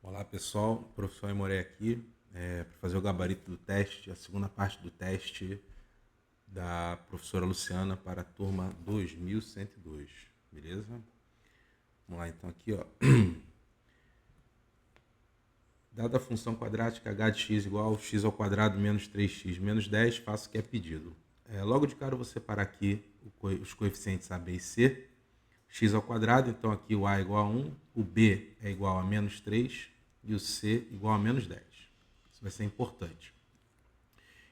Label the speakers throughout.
Speaker 1: Olá pessoal, professor Aimoré aqui para fazer o gabarito do teste, a segunda parte do teste da professora Luciana para a turma 2102, beleza? Vamos lá então aqui, ó. Dada a função quadrática h de x igual a x ao quadrado menos 3x menos 10, faço o que é pedido. Logo de cara eu vou separar aqui os coeficientes a, b e c, x ao quadrado, então aqui o a é igual a 1, o b é igual a menos 3 e o c igual a menos 10. Isso vai ser importante.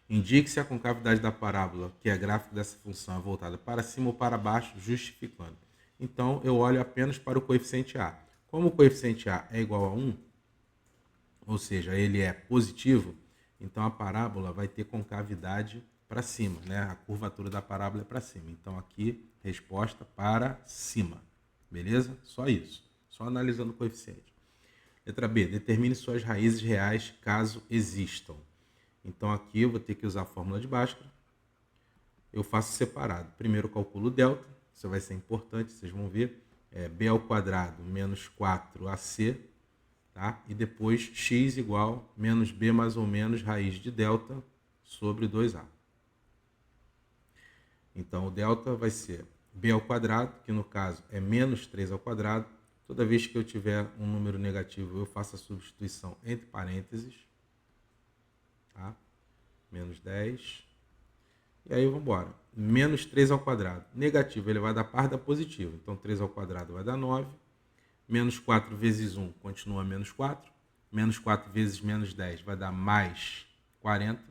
Speaker 1: Indique se a concavidade da parábola, que é gráfico dessa função, é voltada para cima ou para baixo, justificando. Então, eu olho apenas para o coeficiente a. Como o coeficiente a é igual a 1, ou seja, ele é positivo, então a parábola vai ter concavidade para cima, né? A curvatura da parábola é para cima. Então, aqui, resposta para cima. Beleza? Só isso. Só analisando o coeficiente. Letra B. Determine suas raízes reais caso existam. Então, aqui eu vou ter que usar a fórmula de Bhaskara. Eu faço separado. Primeiro eu calculo o delta. Isso vai ser importante, vocês vão ver. B ao quadrado menos 4ac. Tá? E depois x igual menos b mais ou menos raiz de delta sobre 2a. Então, o delta vai ser b ao quadrado, que no caso é menos 3 ao quadrado. Toda vez que eu tiver um número negativo, eu faço a substituição entre parênteses. Tá? Menos 10. E aí, vamos embora. Menos 3 ao quadrado. Negativo, ele vai dar par da positiva. Então, 3 ao quadrado vai dar 9. Menos 4 vezes 1 continua menos 4. Menos 4 vezes menos 10 vai dar mais 40.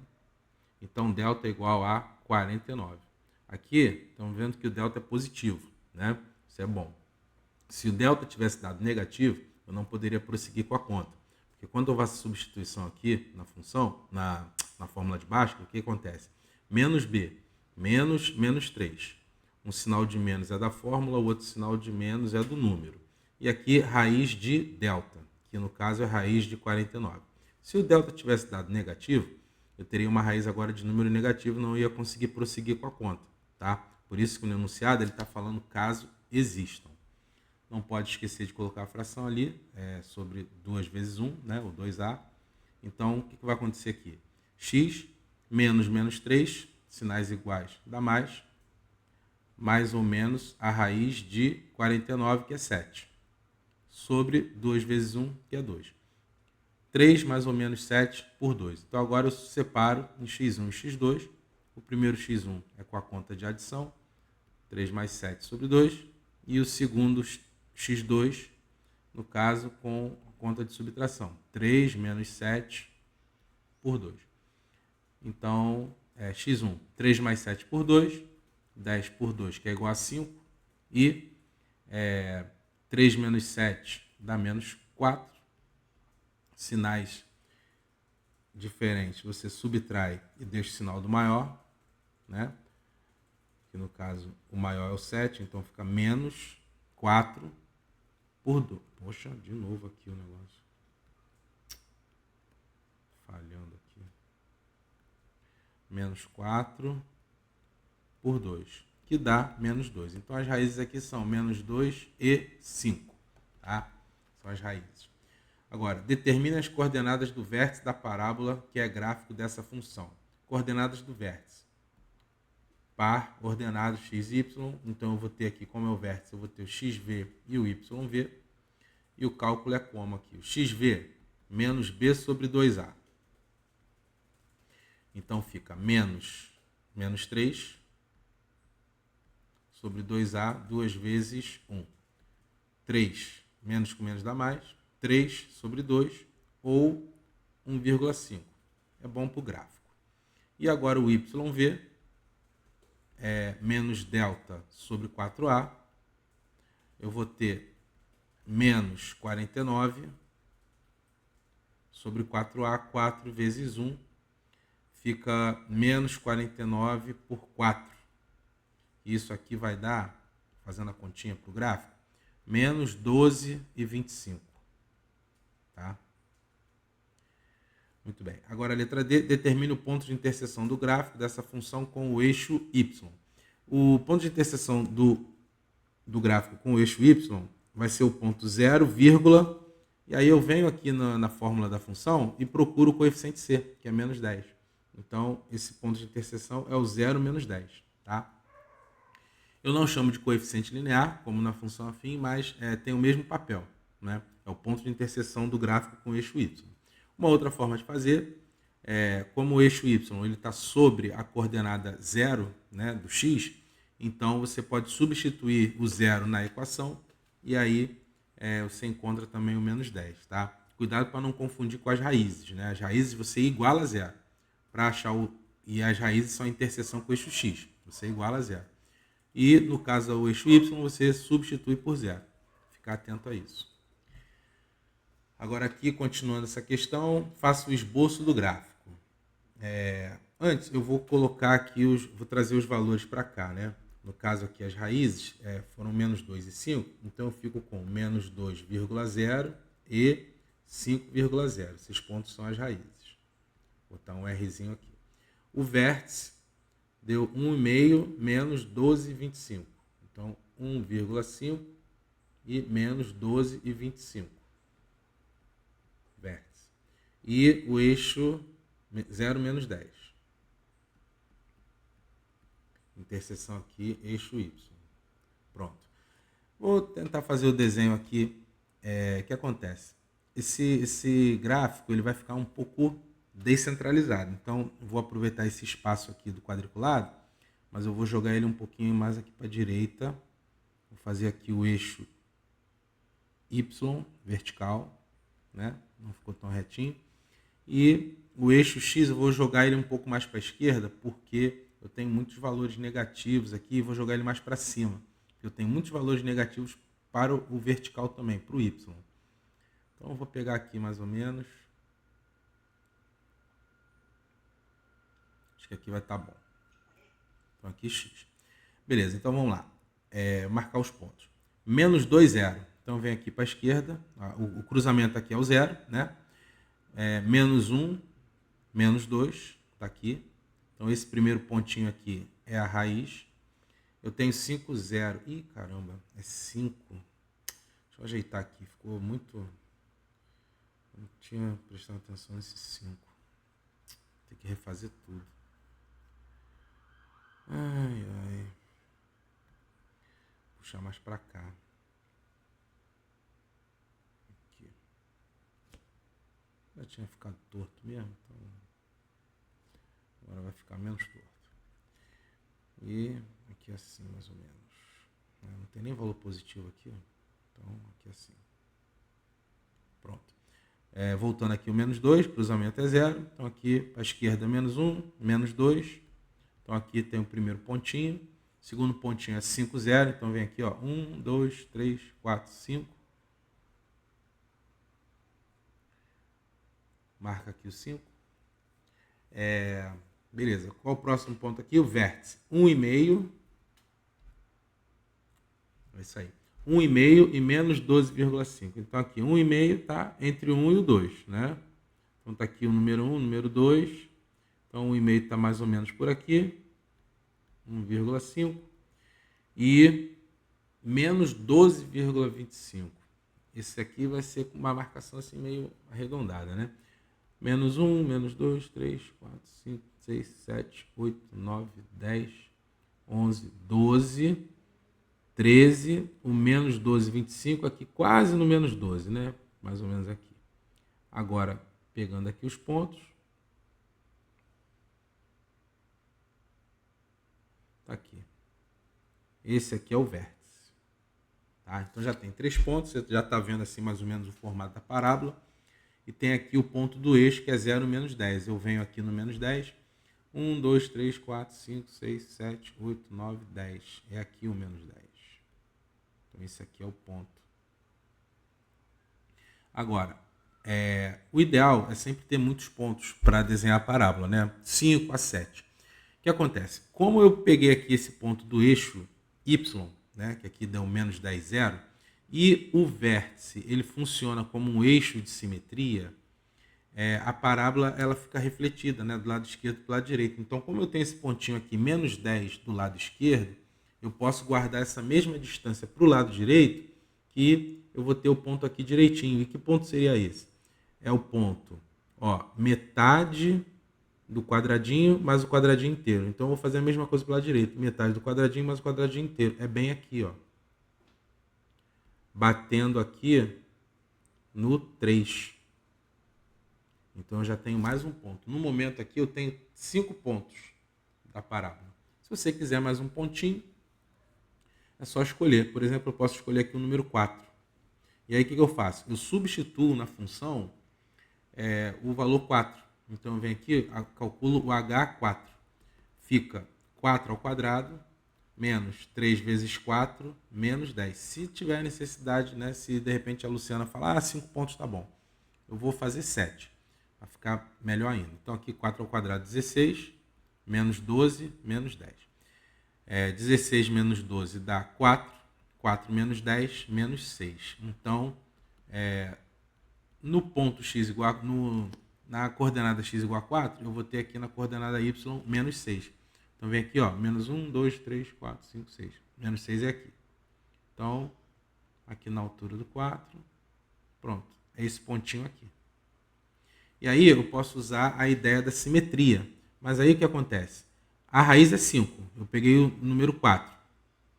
Speaker 1: Então, delta é igual a 49. Aqui, estamos vendo que o delta é positivo, né? Isso é bom. Se o delta tivesse dado negativo, eu não poderia prosseguir com a conta. Porque quando eu faço a substituição aqui na função, na fórmula de Bhaskara, o que acontece? Menos b, menos 3. Um sinal de menos é da fórmula, o outro sinal de menos é do número. E aqui, raiz de delta, que no caso é raiz de 49. Se o delta tivesse dado negativo, eu teria uma raiz agora de número negativo, não ia conseguir prosseguir com a conta. Tá? Por isso que no enunciado ele está falando caso existam. Não pode esquecer de colocar a fração ali, sobre 2 vezes 1, né, o 2a. Então, o que vai acontecer aqui? X menos menos 3, sinais iguais dá mais ou menos a raiz de 49, que é 7, sobre 2 vezes 1, que é 2. 3 mais ou menos 7 por 2. Então, agora eu separo em x1 e x2. O primeiro x1 é com a conta de adição, 3 mais 7 sobre 2. E o segundo x2, no caso, com conta de subtração, 3 menos 7 por 2. Então, x1, 3 mais 7 por 2, 10 por 2, que é igual a 5, e 3 menos 7 dá menos 4. Sinais diferentes, você subtrai e deixa o sinal do maior, né? Que no caso o maior é o 7, então fica menos 4 por 2. Poxa, de novo aqui o negócio. Falhando aqui. Menos 4 por 2, que dá menos 2. Então as raízes aqui são menos 2 e 5. Tá? São as raízes. Agora, determine as coordenadas do vértice da parábola, que é gráfico dessa função. Coordenadas do vértice. Par ordenado x, y. Então, eu vou ter aqui, como é o vértice, eu vou ter o xv e o yv. E o cálculo é como aqui? O xv menos b sobre 2a. Então, fica menos 3 sobre 2a, 2 vezes 1. 3, menos com menos dá mais. 3 sobre 2, ou 1,5. É bom para o gráfico. E agora o YV é menos delta sobre 4A. Eu vou ter menos 49 sobre 4A, 4 vezes 1. Fica menos 49 por 4. Isso aqui vai dar, fazendo a continha para o gráfico, menos 12 e 25. Tá? Muito bem. Agora a letra D, determine o ponto de interseção do gráfico dessa função com o eixo Y. O ponto de interseção do gráfico com o eixo Y vai ser o ponto 0, E aí eu venho aqui na fórmula da função e procuro o coeficiente c, que é menos 10. Então, esse ponto de interseção é o 0 menos 10. Tá? Eu não chamo de coeficiente linear, como na função afim, mas tem o mesmo papel. Né? É o ponto de interseção do gráfico com o eixo y. Uma outra forma de fazer como o eixo y está sobre a coordenada 0, né, do x, então você pode substituir o 0 na equação e aí você encontra também o menos 10. Tá? Cuidado para não confundir com as raízes. Né? As raízes você iguala a 0. Para achar e as raízes são a interseção com o eixo x. Você iguala a 0. E no caso do eixo y, você substitui por 0. Ficar atento a isso. Agora aqui, continuando essa questão, faço o esboço do gráfico. Antes, eu vou colocar aqui, vou trazer os valores para cá, né? No caso aqui, as raízes foram menos 2 e 5, então eu fico com menos 2,0 e 5,0. Esses pontos são as raízes. Vou botar um Rzinho aqui. O vértice deu 1,5 menos 12,25. Então, 1,5 e menos 12,25. Vértice. E o eixo 0 menos 10. Interseção aqui, eixo y. Pronto. Vou tentar fazer o desenho aqui. O que acontece? Esse gráfico ele vai ficar um pouco descentralizado. Então, vou aproveitar esse espaço aqui do quadriculado, mas eu vou jogar ele um pouquinho mais aqui para a direita. Vou fazer aqui o eixo y vertical, né? Não ficou tão retinho. E o eixo x eu vou jogar ele um pouco mais para a esquerda, porque eu tenho muitos valores negativos aqui e vou jogar ele mais para cima. Eu tenho muitos valores negativos para o vertical também, para o y. Então eu vou pegar aqui mais ou menos. Acho que aqui vai estar bom. Então aqui x. Beleza, então vamos lá. Marcar os pontos. Menos 2, 0. Então vem aqui para a esquerda. O cruzamento aqui é o 0, né? Menos 1, menos 2, está aqui. Então esse primeiro pontinho aqui é a raiz. Eu tenho 5, 0. Ih, caramba, é 5. Deixa eu ajeitar aqui, ficou muito... Não tinha prestado atenção nesse 5. Tem que refazer tudo. Ai, ai. Puxar mais para cá. Aqui. Já tinha ficado torto mesmo, então agora vai ficar menos torto. E aqui assim, mais ou menos. Não tem nem valor positivo aqui, ó. Então aqui assim. Pronto. Voltando aqui o menos 2, cruzamento é 0. Então aqui para a esquerda menos 1, menos 2. Então aqui tem o primeiro pontinho. O segundo pontinho é 5, 0. Então vem aqui, ó, 1, 2, 3, 4, 5. Marca aqui o 5. Beleza. Qual o próximo ponto aqui? O vértice. 1,5. É isso aí. 1,5 e menos 12,5. Então aqui 1,5 está entre o 1 e o 2, né? Então está aqui o número 1, o número 2. Então 1,5 está mais ou menos por aqui. 1,5. E menos 12,25. Esse aqui vai ser com uma marcação assim meio arredondada, né? Menos 1, menos 2, 3, 4, 5, 6, 7, 8, 9, 10, 11, 12, 13, o menos 12, 25, aqui quase no menos 12, né? Mais ou menos aqui. Agora, pegando aqui os pontos. Tá aqui. Esse aqui é o vértice. Tá? Então já tem 3 pontos, você já está vendo assim mais ou menos o formato da parábola. E tem aqui o ponto do eixo, que é 0, menos 10. Eu venho aqui no menos 10. 1, 2, 3, 4, 5, 6, 7, 8, 9, 10. É aqui o menos 10. Então esse aqui é o ponto. Agora, o ideal é sempre ter muitos pontos para desenhar a parábola, né? 5 a 7. O que acontece? Como eu peguei aqui esse ponto do eixo y, né, que aqui deu menos 10, 0, e o vértice ele funciona como um eixo de simetria, a parábola ela fica refletida, né, do lado esquerdo para o lado direito. Então, como eu tenho esse pontinho aqui, menos 10 do lado esquerdo, eu posso guardar essa mesma distância para o lado direito, que eu vou ter o ponto aqui direitinho. E que ponto seria esse? É o ponto, metade do quadradinho mais o quadradinho inteiro. Então, eu vou fazer a mesma coisa pela direita. Metade do quadradinho mais o quadradinho inteiro. É bem aqui, batendo aqui no 3. Então, eu já tenho mais um ponto. No momento aqui, eu tenho 5 pontos da parábola. Se você quiser mais um pontinho, é só escolher. Por exemplo, eu posso escolher aqui o número 4. E aí, o que eu faço? Eu substituo na função o valor 4. Então, eu venho aqui, calculo o H4. Fica 4 ao quadrado, menos 3 vezes 4, menos 10. Se tiver necessidade, né, se de repente a Luciana falar, 5 pontos está bom, eu vou fazer 7, para ficar melhor ainda. Então, aqui 4 ao quadrado, 16, menos 12, menos 10. 16 menos 12 dá 4, 4 menos 10, menos 6. Então, no ponto x igual na coordenada x igual a 4, eu vou ter aqui na coordenada y menos 6. Então, vem aqui, menos 1, 2, 3, 4, 5, 6. Menos 6 é aqui. Então, aqui na altura do 4, pronto. É esse pontinho aqui. E aí, eu posso usar a ideia da simetria. Mas aí, o que acontece? A raiz é 5. Eu peguei o número 4.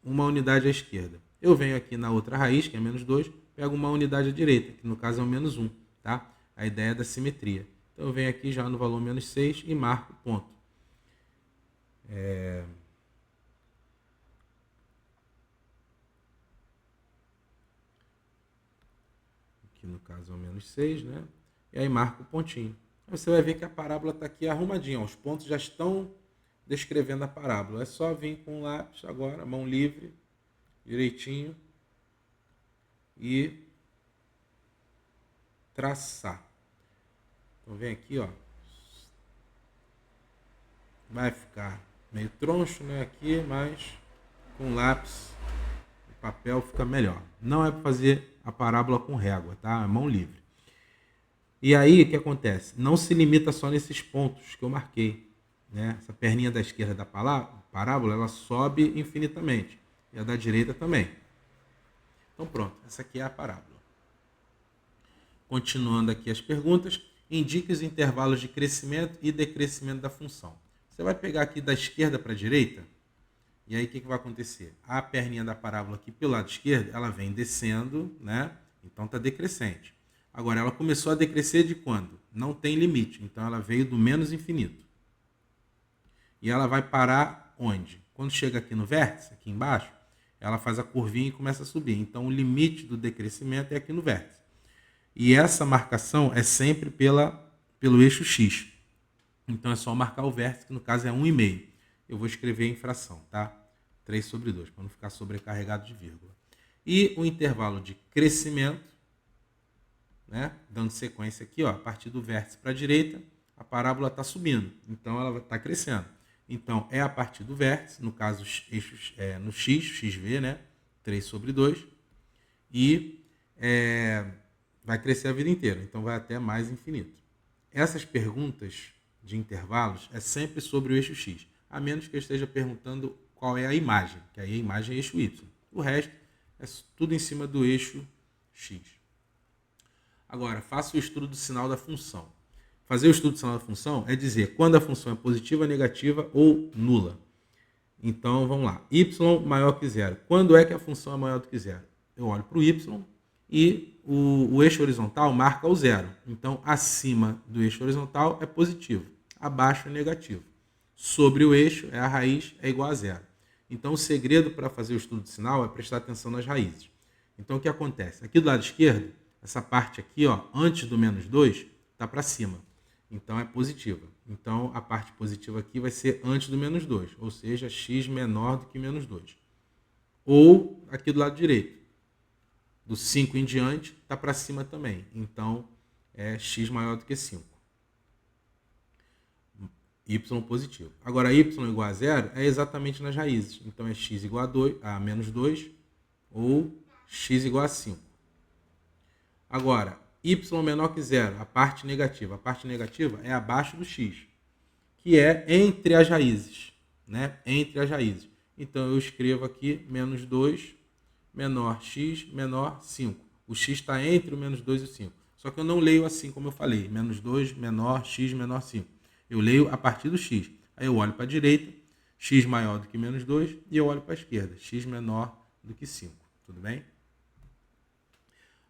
Speaker 1: Uma unidade à esquerda. Eu venho aqui na outra raiz, que é menos 2, pego uma unidade à direita, que no caso é o menos 1. Tá? A ideia da simetria. Então, eu venho aqui já no valor menos 6 e marco o ponto. Aqui no caso é o menos 6, né? E aí marco o pontinho. Aí você vai ver que a parábola está aqui arrumadinha. Os pontos já estão descrevendo a parábola. É só vir com o lápis agora, mão livre, direitinho, e traçar. Então vem aqui, vai ficar meio troncho, né, aqui, mas com lápis e papel fica melhor. Não é para fazer a parábola com régua, tá? É mão livre. E aí, o que acontece? Não se limita só nesses pontos que eu marquei, né? Essa perninha da esquerda da parábola, ela sobe infinitamente. E a da direita também. Então, pronto. Essa aqui é a parábola. Continuando aqui as perguntas. Indique os intervalos de crescimento e decrescimento da função. Você vai pegar aqui da esquerda para a direita. E aí, o que vai acontecer? A perninha da parábola aqui pelo lado esquerdo, ela vem descendo, né? Então, está decrescente. Agora, ela começou a decrescer de quando? Não tem limite. Então, ela veio do menos infinito. E ela vai parar onde? Quando chega aqui no vértice, aqui embaixo, ela faz a curvinha e começa a subir. Então, o limite do decrescimento é aqui no vértice. E essa marcação é sempre pelo eixo x. Então, é só marcar o vértice, que no caso é 1,5. Eu vou escrever em fração, tá? 3 sobre 2, para não ficar sobrecarregado de vírgula. E o intervalo de crescimento, né? Dando sequência aqui, a partir do vértice para a direita, a parábola está subindo. Então, ela está crescendo. Então, é a partir do vértice, no caso, eixos, no x, xv, né? 3 sobre 2. E vai crescer a vida inteira. Então, vai até mais infinito. Essas perguntas de intervalos é sempre sobre o eixo x. A menos que eu esteja perguntando qual é a imagem, que aí a imagem é eixo y. O resto é tudo em cima do eixo x. Agora, faça o estudo do sinal da função. Fazer o estudo do sinal da função é dizer quando a função é positiva, negativa ou nula. Então, vamos lá. Y maior que zero. Quando é que a função é maior do que zero? Eu olho para o y e o eixo horizontal marca o zero. Então, acima do eixo horizontal é positivo, abaixo é negativo. Sobre o eixo, a raiz é igual a zero. Então, o segredo para fazer o estudo de sinal é prestar atenção nas raízes. Então, o que acontece? Aqui do lado esquerdo, essa parte aqui, antes do menos 2, está para cima. Então, é positiva. Então, a parte positiva aqui vai ser antes do menos 2, ou seja, x menor do que menos 2. Ou aqui do lado direito, do 5 em diante, está para cima também. Então, é x maior do que 5. Y positivo. Agora, y igual a zero é exatamente nas raízes. Então, é x igual a menos 2 ou x igual a 5. Agora, y menor que zero, a parte negativa. A parte negativa é abaixo do x, que é entre as raízes, né? Entre as raízes. Então, eu escrevo aqui menos 2 menor x menor 5. O x está entre o menos 2 e o 5. Só que eu não leio assim como eu falei, menos 2 menor x menor 5. Eu leio a partir do x. Aí eu olho para a direita, x maior do que menos 2, e eu olho para a esquerda, x menor do que 5. Tudo bem?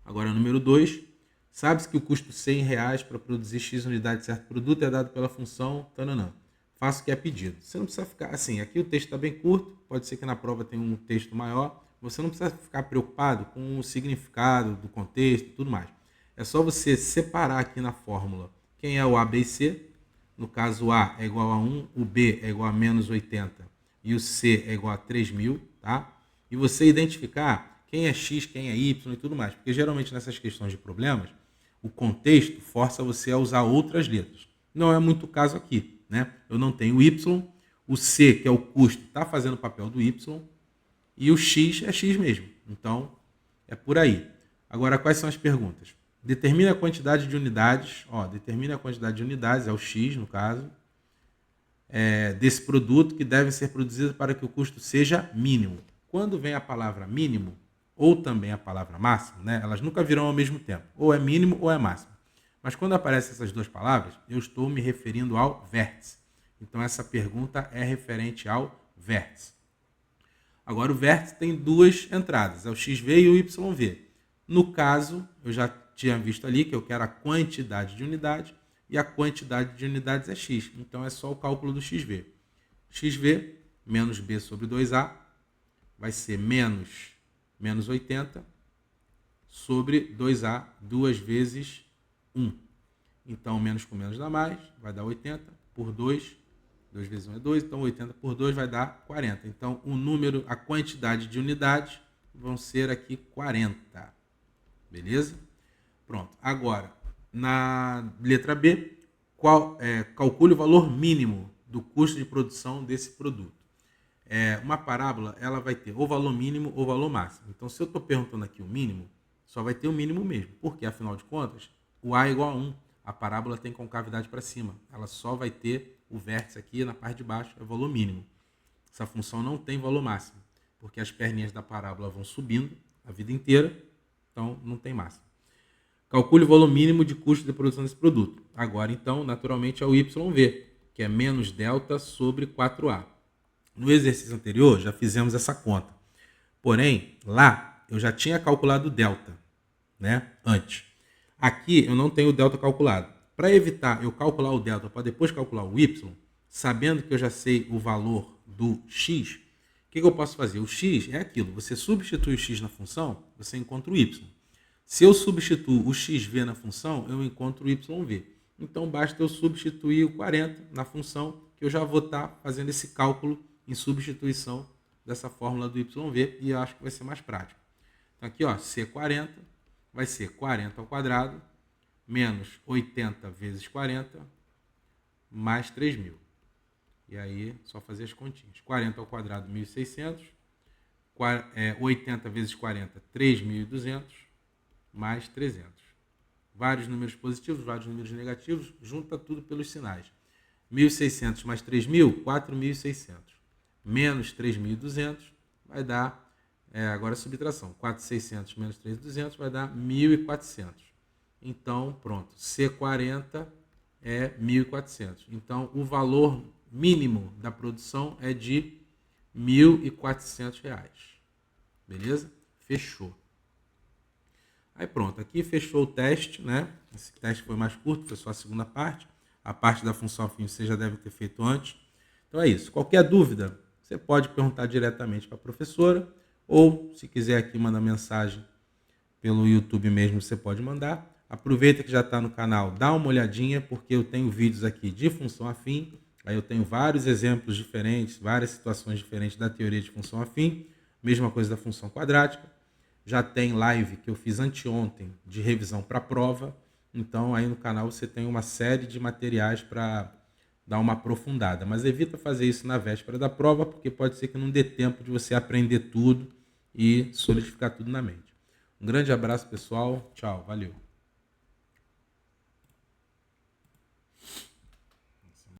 Speaker 1: Agora, número 2. Sabe-se que o custo R$100 para produzir X unidades de certo produto é dado pela função tananã. Faça o que é pedido. Você não precisa ficar assim, aqui o texto está bem curto, pode ser que na prova tenha um texto maior, você não precisa ficar preocupado com o significado do contexto e tudo mais. É só você separar aqui na fórmula quem é o A, B e C. No caso, o A é igual a 1, o B é igual a menos 80 e o C é igual a 3.000, tá? E você identificar quem é X, quem é Y e tudo mais. Porque geralmente nessas questões de problemas, o contexto força você a usar outras letras. Não é muito o caso aqui, né? Eu não tenho Y, o C, que é o custo, está fazendo o papel do Y, e o X é X mesmo. Então, é por aí. Agora, quais são as perguntas? Determine a quantidade de unidades, determine a quantidade de unidades, é o X no caso, desse produto que devem ser produzidas para que o custo seja mínimo. Quando vem a palavra mínimo, ou também a palavra máximo, né, elas nunca virão ao mesmo tempo. Ou é mínimo ou é máximo. Mas quando aparecem essas duas palavras, eu estou me referindo ao vértice. Então essa pergunta é referente ao vértice. Agora o vértice tem duas entradas, é o XV e o YV. No caso, eu já tinha visto ali que eu quero a quantidade de unidades e a quantidade de unidades é X. Então é só o cálculo do XV. XV menos B sobre 2A vai ser menos 80 sobre 2A, 2 vezes 1. Então, menos com menos dá mais, vai dar 80 por 2. 2 vezes 1 é 2, então 80 por 2 vai dar 40. Então, o número, a quantidade de unidades vão ser aqui 40. Beleza? Pronto. Agora, na letra B, calcule o valor mínimo do custo de produção desse produto. Uma parábola, ela vai ter ou valor mínimo ou valor máximo. Então, se eu estou perguntando aqui o mínimo, só vai ter o mínimo mesmo. Porque, afinal de contas, o A é igual a 1. A parábola tem concavidade para cima. Ela só vai ter o vértice aqui na parte de baixo, é o valor mínimo. Essa função não tem valor máximo, porque as perninhas da parábola vão subindo a vida inteira, então não tem máximo. Calcule o valor mínimo de custo de produção desse produto. Agora, então, naturalmente, é o YV, que é menos delta sobre 4A. No exercício anterior, já fizemos essa conta. Porém, lá, eu já tinha calculado o delta, né, antes. Aqui, eu não tenho o delta calculado. Para evitar eu calcular o delta para depois calcular o y, sabendo que eu já sei o valor do x, o que eu posso fazer? O x é aquilo. Você substitui o x na função, você encontra o y. Se eu substituo o xv na função, eu encontro o yv. Então, basta eu substituir o 40 na função, que eu já vou estar fazendo esse cálculo em substituição dessa fórmula do yv, e eu acho que vai ser mais prático. Então, aqui, C40 vai ser 40 ao quadrado, menos 80 vezes 40, mais 3.000. E aí, só fazer as continhas. 40 ao quadrado, 1.600. 80 vezes 40, 3.200, mais 300. Vários números positivos, vários números negativos, junta tudo pelos sinais. 1.600 mais 3.000, 4.600. Menos 3.200 vai dar, agora a subtração, 4.600 menos 3.200 vai dar 1.400. Então, pronto, C40 é 1.400. Então, o valor mínimo da produção é de R$ 1.400. Beleza? Fechou. Aí pronto, aqui fechou o teste, né? Esse teste foi mais curto, foi só a segunda parte. A parte da função afim você já deve ter feito antes. Então é isso. Qualquer dúvida, você pode perguntar diretamente para a professora, ou se quiser aqui mandar mensagem pelo YouTube mesmo, você pode mandar. Aproveita que já está no canal, dá uma olhadinha, porque eu tenho vídeos aqui de função afim. Aí eu tenho vários exemplos diferentes, várias situações diferentes da teoria de função afim. Mesma coisa da função quadrática. Já tem live que eu fiz anteontem de revisão para a prova. Então aí no canal você tem uma série de materiais para dar uma aprofundada. Mas evita fazer isso na véspera da prova, porque pode ser que não dê tempo de você aprender tudo e solidificar tudo na mente. Um grande abraço, pessoal. Tchau, valeu.